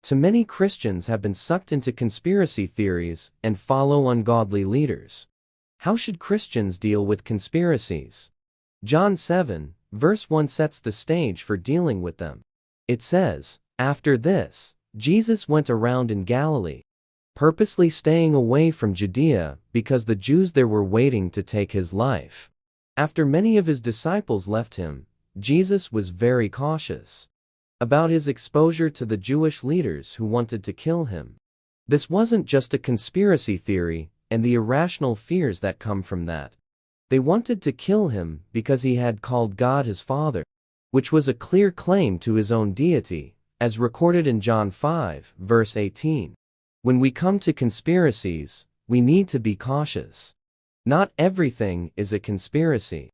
Too many Christians have been sucked into conspiracy theories and follow ungodly leaders. How should Christians deal with conspiracies? John 7, verse 1 sets the stage for dealing with them. It says, "After this, Jesus went around in Galilee, purposely staying away from Judea because the Jews there were waiting to take his life. After many of his disciples left him, Jesus was very cautious about his exposure to the Jewish leaders who wanted to kill him. This wasn't just a conspiracy theory and the irrational fears that come from that. They wanted to kill him because he had called God his Father, which was a clear claim to his own deity, as recorded in John 5, verse 18. When we come to conspiracies, we need to be cautious. Not everything is a conspiracy.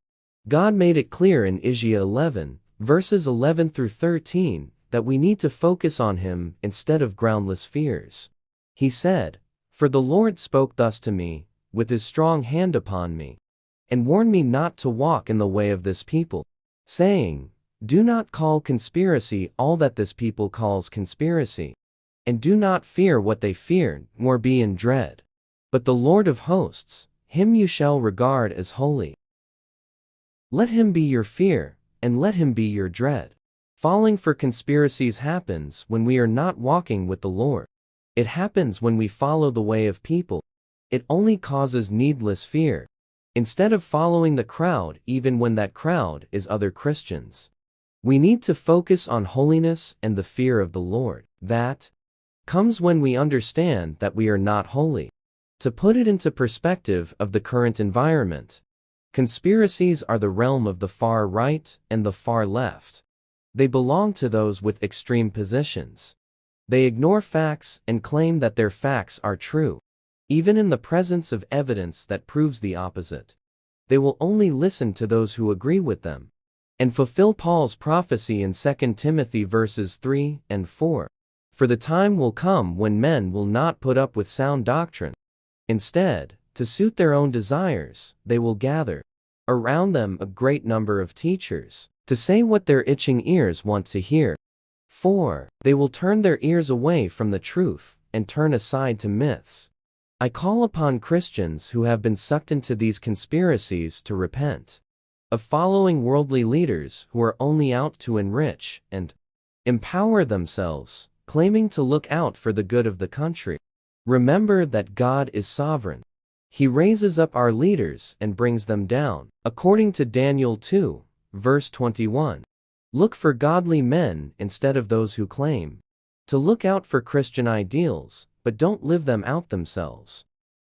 God made it clear in Isiah 11, verses 11 through 13, that we need to focus on him instead of groundless fears. He said, "For the Lord spoke thus to me, with his strong hand upon me, and warned me not to walk in the way of this people, saying, Do not call conspiracy all that this people calls conspiracy, and do not fear what they fear, nor be in dread. But the Lord of hosts, him you shall regard as holy. Let him be your fear, and let him be your dread." Falling for conspiracies happens when we are not walking with the Lord. It happens when we follow the way of people. It only causes needless fear, instead of following the crowd even when that crowd is other Christians. We need to focus on holiness and the fear of the Lord. That comes when we understand that we are not holy. To put it into perspective of the current environment, conspiracies are the realm of the far right and the far left. They belong to those with extreme positions. They ignore facts and claim that their facts are true, even in the presence of evidence that proves the opposite. They will only listen to those who agree with them, and fulfill Paul's prophecy in 2 Timothy verses 3 and 4. For the time will come when men will not put up with sound doctrine. Instead, to suit their own desires, they will gather around them a great number of teachers to say what their itching ears want to hear. 4. They will turn their ears away from the truth and turn aside to myths. I call upon Christians who have been sucked into these conspiracies to repent of following worldly leaders who are only out to enrich and empower themselves, claiming to look out for the good of the country. Remember that God is sovereign. He raises up our leaders and brings them down. According to Daniel 2, verse 21, look for godly men instead of those who claim to look out for Christian ideals, but don't live them out themselves.